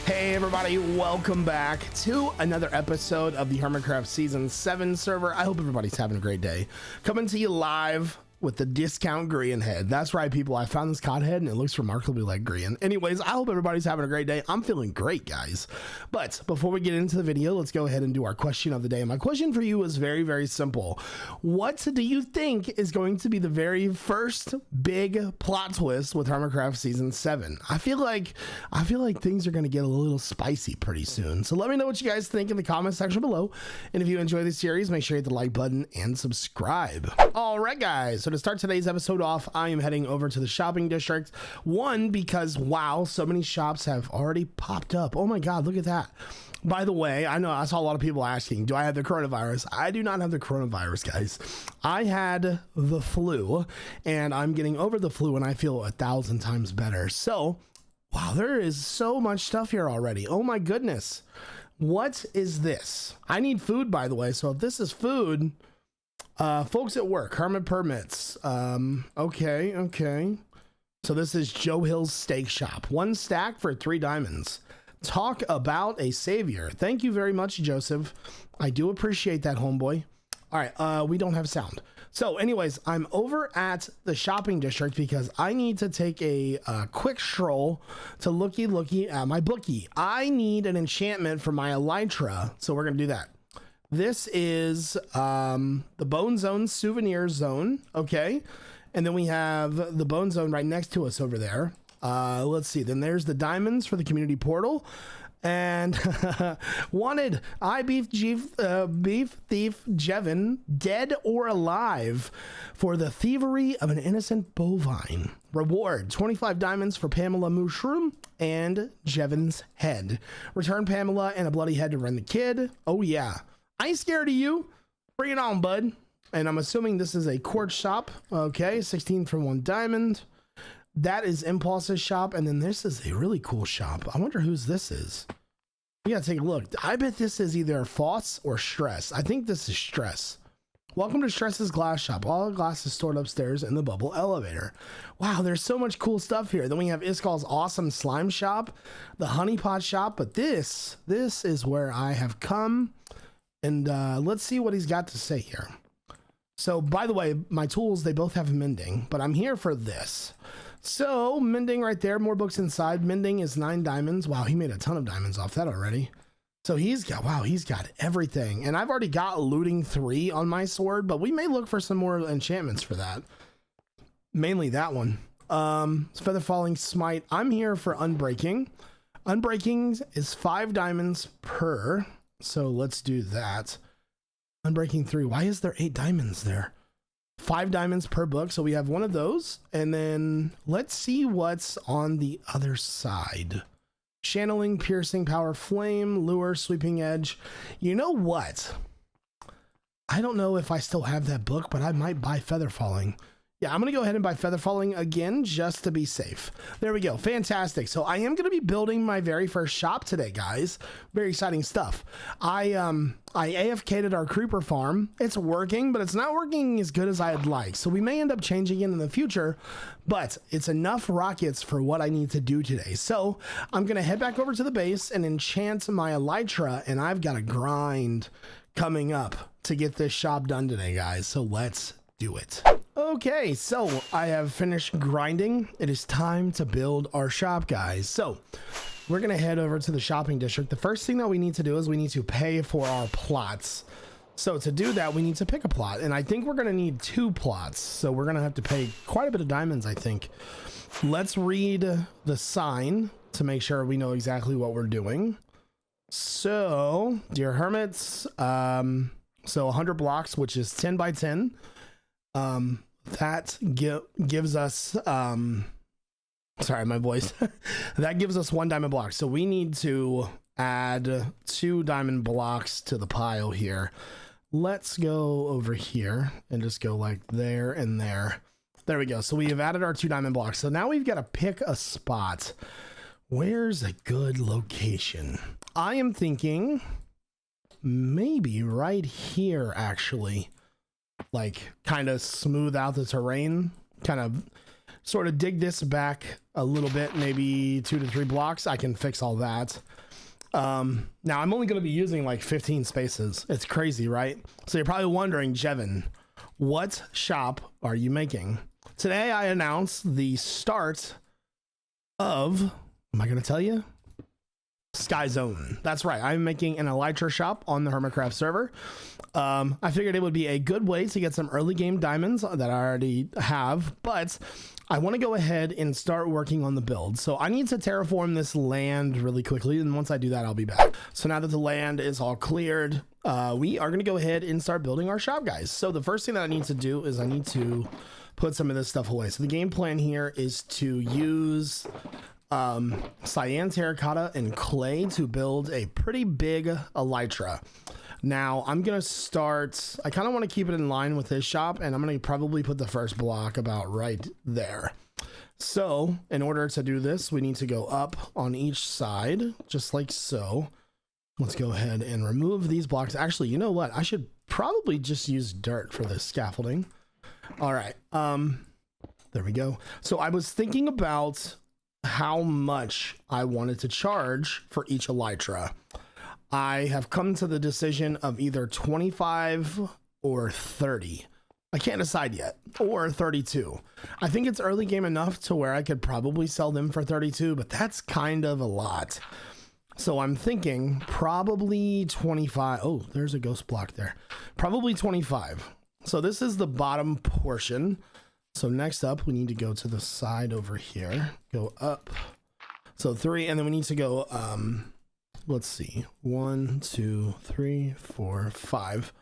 Hey everybody, welcome back to another episode of the Hermitcraft Season 7 server. I hope everybody's having a great day. Coming to you live with the discount Grian head. That's right, people. I found this cod head and it looks remarkably like Grian. Anyways, I hope everybody's having a great day. I'm feeling great, guys. But before we get into the video, let's go ahead and do our question of the day. My question for you is very, very simple. What do you think is going to be the very first big plot twist with Hermitcraft Season 7? I feel like things are going to get a little spicy pretty soon. So let me know what you guys think in the comment section below. And if you enjoy this series, make sure you hit the like button and subscribe. All right, guys. So to start today's episode off, I am heading over to the shopping district. One, because wow, so many shops have already popped up. Oh my God, look at that. By the way, I know I saw a lot of people asking, do I have the coronavirus? I do not have the coronavirus, guys. I had the flu and I'm getting over the flu and I feel 1,000 times better. So, wow, there is so much stuff here already. Oh my goodness. What is this? I need food, by the way. So if this is food, folks at work, Hermit permits. Okay. So this is Joe Hill's steak shop. 1 stack for 3 diamonds. Talk about a savior. Thank you very much, Joseph. I do appreciate that, homeboy. All right, we don't have sound. So anyways, I'm over at the shopping district because I need to take a quick stroll to looky at my bookie. I need an enchantment for my Elytra, so we're gonna do that. This is the Bone Zone Souvenir Zone, okay? And then we have the Bone Zone right next to us over there. Let's see, then there's the diamonds for the community portal. And wanted beef thief Jevin, dead or alive, for the thievery of an innocent bovine. Reward 25 diamonds for Pamela Mushroom and Jevin's head. Return Pamela and a bloody head to Ren the Kid. Oh yeah, I ain't scared of you. Bring it on, bud. And I'm assuming this is a quartz shop. Okay, 16 for 1 diamond. That is Impulse's shop, and then this is a really cool shop. I wonder whose this is. You gotta take a look. I bet this is either Foss or Stress. I think this is Stress. Welcome to Stress's glass shop. All glass is stored upstairs in the bubble elevator. Wow, there's so much cool stuff here. Then we have Iskal's awesome slime shop, the honeypot shop, but this is where I have come, and let's see what he's got to say here. So, by the way, my tools, they both have mending, but I'm here for this. So mending right there, more books inside. Mending is 9 diamonds. Wow, he made a ton of diamonds off that already. So he's got everything. And I've already got looting 3 on my sword, but we may look for some more enchantments for that. Mainly that one. Feather Falling Smite. I'm here for Unbreaking. Unbreaking is 5 diamonds per. So let's do that. Unbreaking 3. Why is there 8 diamonds there? 5 diamonds per book, so we have 1 of those. And then let's see what's on the other side. Channeling, Piercing Power, Flame, Lure, Sweeping Edge. You know what? I don't know if I still have that book, but I might buy Feather Falling. Yeah, I'm going to go ahead and buy Feather Falling again just to be safe. There we go. Fantastic. So I am going to be building my very first shop today, guys. Very exciting stuff. I AFK'd our creeper farm. It's working, but it's not working as good as I'd like. So we may end up changing it in the future, but it's enough rockets for what I need to do today. So I'm going to head back over to the base and enchant my Elytra, and I've got a grind coming up to get this shop done today, guys. So let's do it. Okay, so I have finished grinding. It is time to build our shop, guys. So we're gonna head over to the shopping district. The first thing that we need to do is we need to pay for our plots. So to do that, we need to pick a plot, and I think we're gonna need 2 plots. So we're gonna have to pay quite a bit of diamonds, I think. Let's read the sign to make sure we know exactly what we're doing. So, dear hermits, so 100 blocks, which is 10 by 10. That gives us, sorry, my voice, that gives us 1 diamond block. So we need to add 2 diamond blocks to the pile here. Let's go over here and just go like there and there. There we go. So we have added our 2 diamond blocks. So now we've got to pick a spot. Where's a good location? I am thinking maybe right here, actually. Like kind of smooth out the terrain, kind of sort of dig this back a little bit, maybe 2 to 3 blocks, I can fix all that. Now I'm only going to be using like 15 spaces. It's crazy, right? So you're probably wondering, Jevin, what shop are you making? Today I announced the start of, am I going to tell you? Sky Zone. That's right. I'm making an Elytra Shop on the Hermitcraft server. I figured it would be a good way to get some early game diamonds that I already have, but I want to go ahead and start working on the build. So I need to terraform this land really quickly, and once I do that, I'll be back. So now that the land is all cleared, we are going to go ahead and start building our shop, guys. So the first thing that I need to do is I need to put some of this stuff away. So the game plan here is to use cyan, terracotta, and clay to build a pretty big elytra. Now I'm gonna start, I kind of want to keep it in line with this shop, and I'm gonna probably put the first block about right there. So in order to do this, we need to go up on each side, just like so. Let's go ahead and remove these blocks. Actually, you know what, I should probably just use dirt for this scaffolding. All right, there we go. So I was thinking about how much I wanted to charge for each elytra. I have come to the decision of either 25 or 30. I can't decide yet, or 32. I think it's early game enough to where I could probably sell them for 32, but that's kind of a lot. So I'm thinking probably 25. Oh, there's a ghost block there. Probably 25. So this is the bottom portion. So next up, we need to go to the side over here, go up. So 3, and then we need to go, let's see, 1, 2, 3, 4, 5.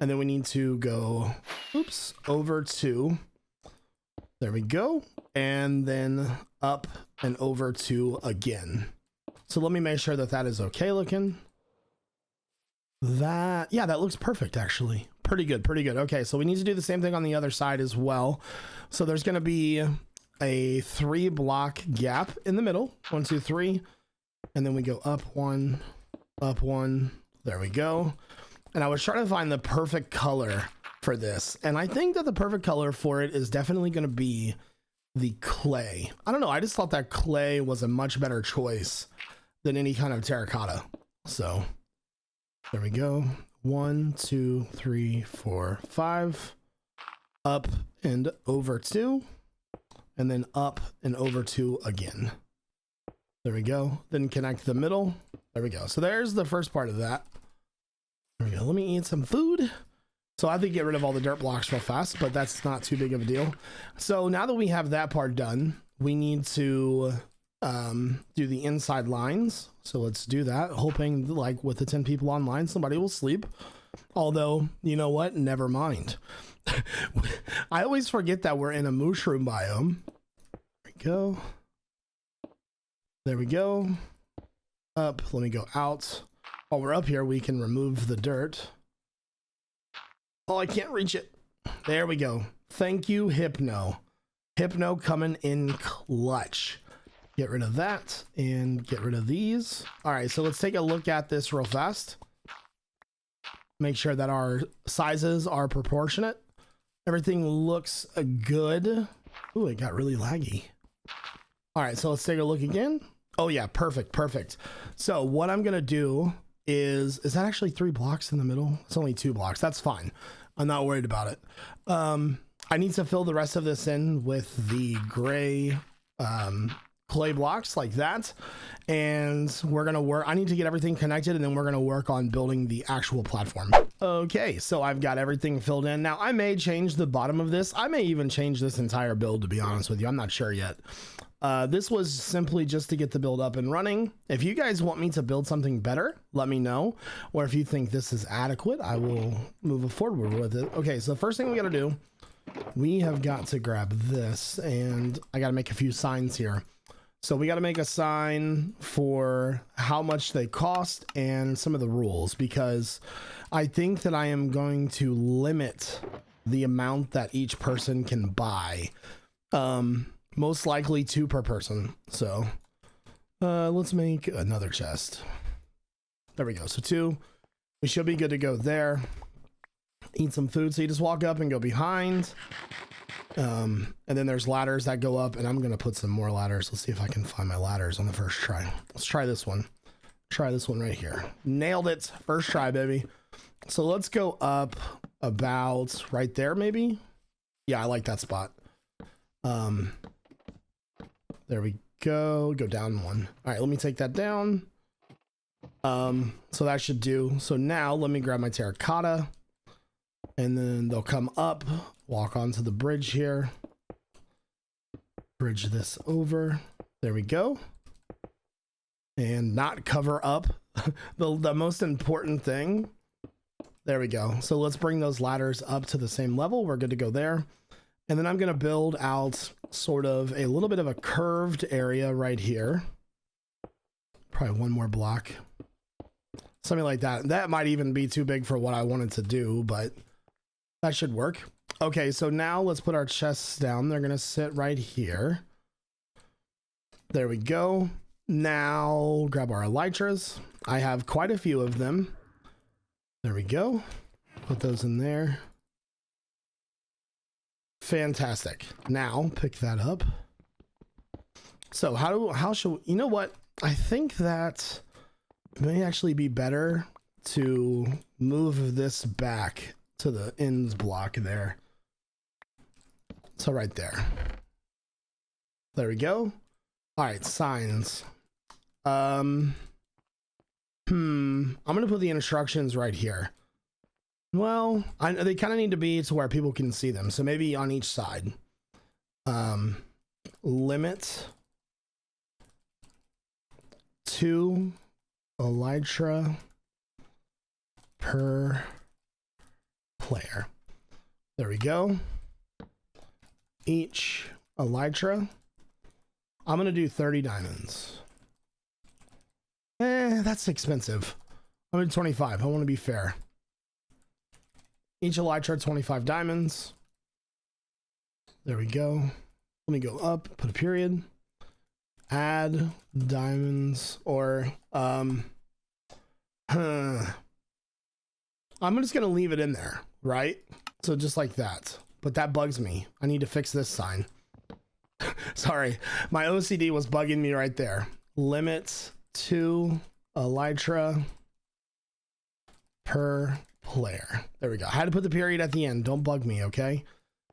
And then we need to go, oops, over 2. There we go. And then up and over 2 again. So let me make sure that that is okay looking. That, yeah, that looks perfect, actually. Pretty good, pretty good. Okay, so we need to do the same thing on the other side as well. So there's going to be a 3 block gap in the middle. 1, 2, 3. And then we go up 1, up 1. There we go. And I was trying to find the perfect color for this. And I think that the perfect color for it is definitely going to be the clay. I don't know. I just thought that clay was a much better choice than any kind of terracotta. So there we go. 1, 2, 3, 4, 5. Up and over 2. And then up and over 2 again. There we go. Then connect the middle. There we go. So there's the first part of that. There we go. Let me eat some food. So I have to get rid of all the dirt blocks real fast, but that's not too big of a deal. So now that we have that part done, we need to do the inside lines. So let's do that, hoping like with the 10 people online, somebody will sleep. Although, you know what? Never mind. I always forget that we're in a mushroom biome. There we go. There we go. Up. Let me go out. While we're up here, we can remove the dirt. Oh, I can't reach it. There we go. Thank you, Hypno. Hypno coming in clutch. Get rid of that and get rid of these. All right, so let's take a look at this real fast. Make sure that our sizes are proportionate. Everything looks good. Ooh, it got really laggy. All right, so let's take a look again. Oh yeah, perfect, perfect. So what I'm gonna do is that actually 3 blocks in the middle? It's only 2 blocks. That's fine. I'm not worried about it. I need to fill the rest of this in with the gray clay blocks like that. And we're going to work. I need to get everything connected, and then we're going to work on building the actual platform. Okay, so I've got everything filled in. Now I may change the bottom of this. I may even change this entire build, to be honest with you. I'm not sure yet. This was simply just to get the build up and running. If you guys want me to build something better, let me know. Or if you think this is adequate, I will move forward with it. Okay, so the first thing we got to do, we have got to grab this, and I got to make a few signs here. So we got to make a sign for how much they cost and some of the rules, because I think that I am going to limit the amount that each person can buy. Most likely 2 per person. So let's make another chest. There we go. So 2. We should be good to go there. Eat some food. So you just walk up and go behind. And then there's ladders that go up, and I'm gonna put some more ladders. Let's see if I can find my ladders on the first try. Let's try this one. Try this one right here. Nailed it. First try, baby. So let's go up about right there, maybe. Yeah, I like that spot. There we go. Go down one. All right, let me take that down. So that should do. So now let me grab my terracotta, and then they'll come up, walk onto the bridge here, bridge this over. There we go. And not cover up the most important thing. There we go. So let's bring those ladders up to the same level. We're good to go there. And then I'm going to build out sort of a little bit of a curved area right here. Probably one more block. Something like that. That might even be too big for what I wanted to do, but that should work. Okay, so now let's put our chests down. They're going to sit right here. There we go. Now grab our elytras. I have quite a few of them. There we go. Put those in there. Fantastic. Now pick that up. So how should, you know what? I think that it may actually be better to move this back to the ends block there. So right there. There we go. All right, signs. I'm gonna put the instructions right here. Well, they kind of need to be to where people can see them. So maybe on each side. Limit to elytra per player. There we go. Each elytra. I'm gonna do 30 diamonds. That's expensive. I'm gonna do 25. I want to be fair. Each elytra 25 diamonds. There we go. Let me go up, put a period. Add diamonds, or I'm just gonna leave it in there, right? So just like that. But that bugs me. I need to fix this sign. Sorry, my OCD was bugging me right there. Limit to elytra per player. There we go. I had to put the period at the end. Don't bug me, okay?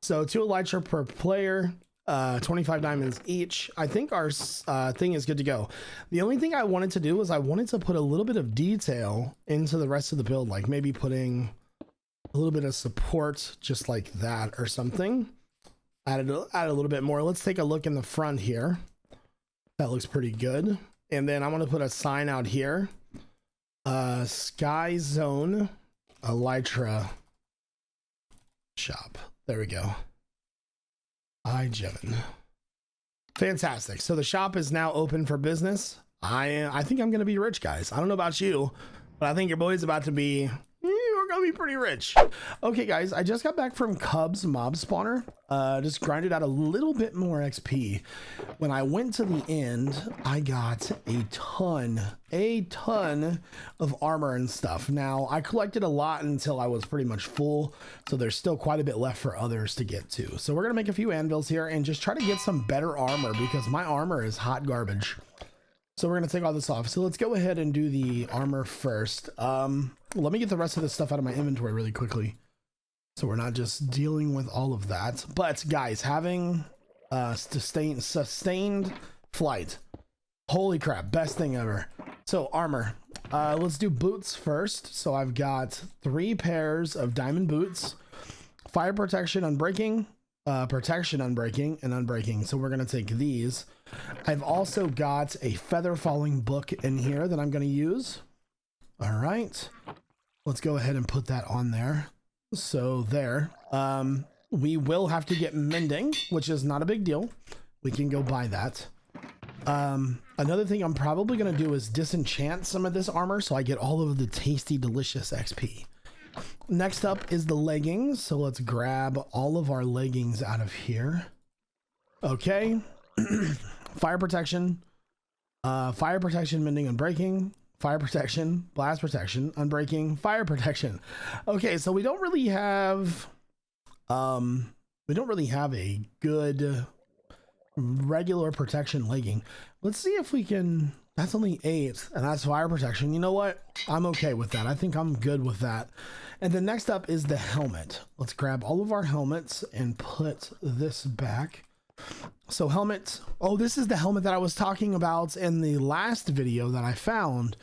So 2 elytra per player, 25 diamonds each. I think our thing is good to go. The only thing I wanted to do was I wanted to put a little bit of detail into the rest of the build, like maybe putting a little bit of support just like that or something. Add a little bit more. Let's take a look in the front here. That looks pretty good. And then I'm going to put a sign out here. Sky Zone Elytra Shop. There we go. iJevin. Fantastic. So the shop is now open for business. I think I'm going to be rich, guys. I don't know about you, but I think your boy's about to be... We're gonna be pretty rich. Okay, guys, I just got back from Cubs mob spawner. Just grinded out a little bit more XP. When I went to the end, I got a ton of armor and stuff. Now, I collected a lot until I was pretty much full, so there's still quite a bit left for others to get to. So we're gonna make a few anvils here and just try to get some better armor because my armor is hot garbage. So we're going to take all this off. So let's go ahead and do the armor first. Let me get the rest of this stuff out of my inventory really quickly, so we're not just dealing with all of that. But guys, having sustained flight, holy crap, best thing ever. So armor, let's do boots first. So I've got 3 pairs of diamond boots, fire protection, unbreaking, protection, unbreaking, and unbreaking. So we're going to take these. I've also got a feather falling book in here that I'm going to use. All right, let's go ahead and put that on there. So there, we will have to get mending, which is not a big deal. We can go buy that. Another thing I'm probably going to do is disenchant some of this armor so I get all of the tasty, delicious XP. Next up is the leggings. So let's grab all of our leggings out of here. Okay. Fire protection, mending, unbreaking, fire protection, blast protection, unbreaking, fire protection. Okay, so we don't really have We don't really have a good regular protection legging. Let's see if we can. That's only 8, and that's fire protection. You know what? I'm okay with that. I think I'm good with that. And then next up is the helmet. Let's grab all of our helmets and put this back. So helmet. Oh, this is the helmet that I was talking about in the last video that I found.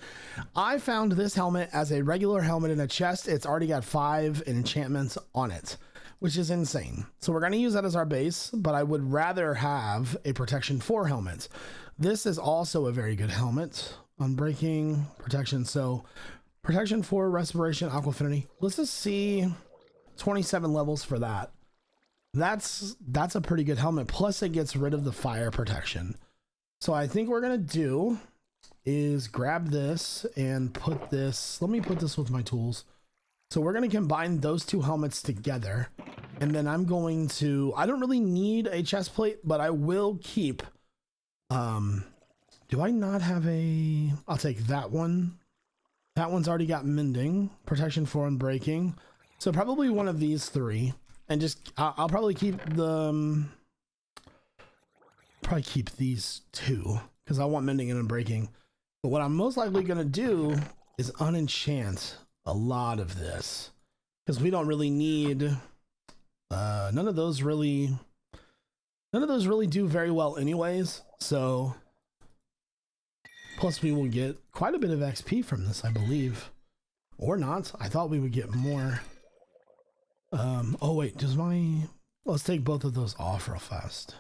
I found this helmet as a regular helmet in a chest. It's already got 5 enchantments on it, which is insane. So we're going to use that as our base, but I would rather have a protection 4 helmet. This is also a very good helmet. Unbreaking, protection. So protection 4, respiration, aqua affinity. Let's just see 27 levels for that. That's a pretty good helmet. Plus it gets rid of the fire protection. So I think what we're going to do is grab this and put this. Let me put this with my tools. So we're going to combine those 2 helmets together. And then I'm going to, I don't really need a chest plate, but I will keep, do I not have a, I'll take that one. That one's already got mending, protection 4 and breaking. So probably one of these 3, and just, I'll probably keep the, probably keep these 2 because I want mending and unbreaking. But what I'm most likely going to do is unenchant a lot of this because we don't really need, none of those really do very well anyways. So plus we will get quite a bit of XP from this, I believe, or not. I thought we would get more. Oh wait, let's take both of those off real fast.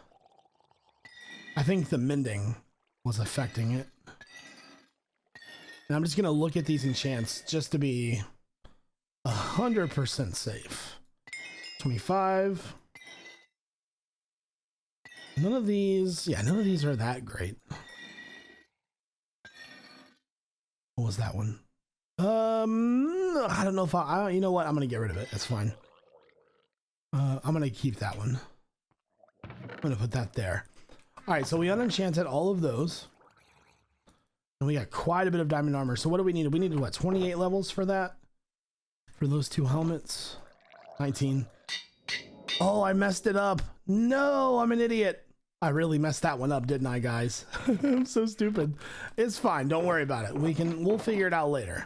I think the mending was affecting it. And I'm just gonna look at these enchants just to be 100% safe. 25. None of these are that great. What was that one? I don't know if you know what? I'm gonna get rid of it. That's fine. I'm gonna keep that one. I'm gonna put that there. All right, so we unenchanted all of those. And we got quite a bit of diamond armor. So what do we need? We needed what, 28 levels for that? For those 2 helmets? 19. Oh, I messed it up. No, I'm an idiot. I really messed that one up, didn't I, guys? I'm so stupid. It's fine. Don't worry about it. We'll figure it out later.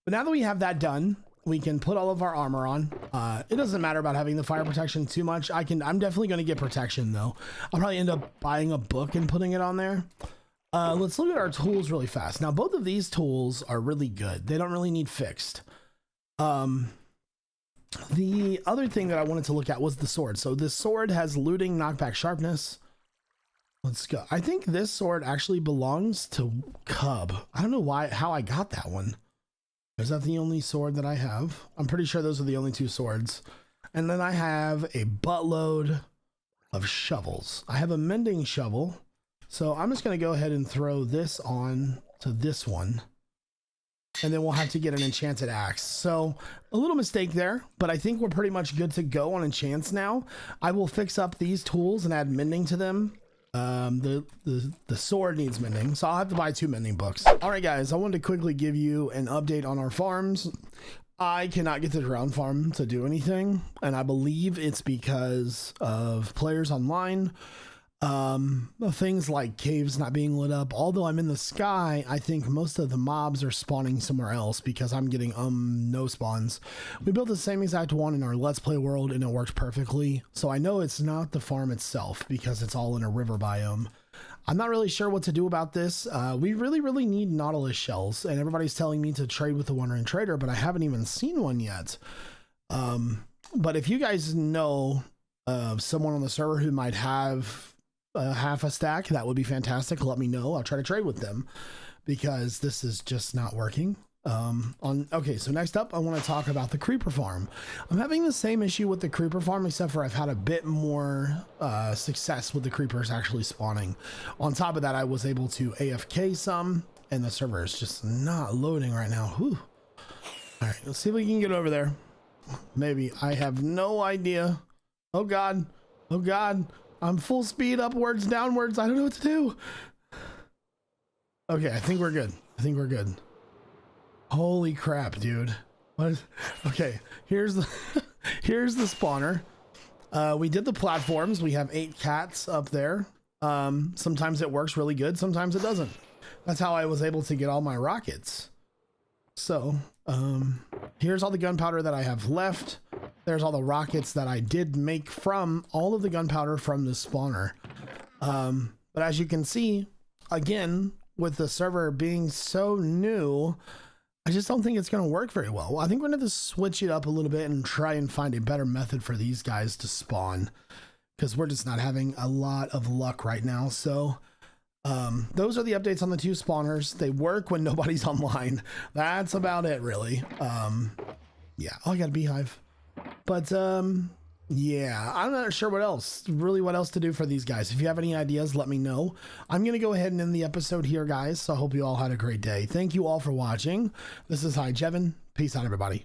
But now that we have that done, we can put all of our armor on. It doesn't matter about having the fire protection too much. I'm definitely going to get protection though. I'll probably end up buying a book and putting it on there. Let's look at our tools really fast. Now, both of these tools are really good. They don't really need fixed. The other thing that I wanted to look at was the sword. So this sword has looting, knockback, sharpness. Let's go. I think this sword actually belongs to Cub. I don't know how I got that one. Is that the only sword that I have? I'm pretty sure those are the only 2 swords. And then I have a buttload of shovels. I have a mending shovel. So I'm just going to go ahead and throw this on to this one. And then we'll have to get an enchanted axe. So a little mistake there, but I think we're pretty much good to go on enchants now. I will fix up these tools and add mending to them. The sword needs mending, so I'll have to buy 2 mending books. All right, guys, I wanted to quickly give you an update on our farms. I cannot get the ground farm to do anything, and I believe it's because of players online. Things like caves not being lit up. Although I'm in the sky, I think most of the mobs are spawning somewhere else because I'm getting no spawns. We built the same exact one in our Let's Play world and it worked perfectly. So I know it's not the farm itself because it's all in a river biome. I'm not really sure what to do about this. We really need Nautilus shells, and everybody's telling me to trade with the Wandering Trader, but I haven't even seen one yet. But if you guys know someone on the server who might have half a stack, that would be fantastic. Let me know. I'll try to trade with them because this is just not working. Okay, so next up I want to talk about the creeper farm. I'm having the same issue with the creeper farm, except for I've had a bit more success with the creepers actually spawning. On top of that, I was able to AFK some, and the server is just not loading right now. Whew. All right, let's see if we can get over there. Maybe. I have no idea. Oh god. Oh god. I'm full speed upwards, downwards. I don't know what to do. Okay, I think we're good. I think we're good. Holy crap, dude. What is, okay, here's the here's the spawner. We did the platforms. We have 8 cats up there. Sometimes it works really good. Sometimes it doesn't. That's how I was able to get all my rockets. So, here's all the gunpowder that I have left. There's all the rockets that I did make from all of the gunpowder from the spawner. But as you can see, again, with the server being so new, I just don't think it's going to work very well. I think we're going to switch it up a little bit and try and find a better method for these guys to spawn, because we're just not having a lot of luck right now. So those are the updates on the 2 spawners. They work when nobody's online. That's about it, really. Yeah, oh, I got a beehive. But yeah, I'm not sure what else to do for these guys. If you have any ideas, let me know. I'm going to go ahead and end the episode here, guys. So I hope you all had a great day. Thank you all for watching. This is iJevin. Peace out, everybody.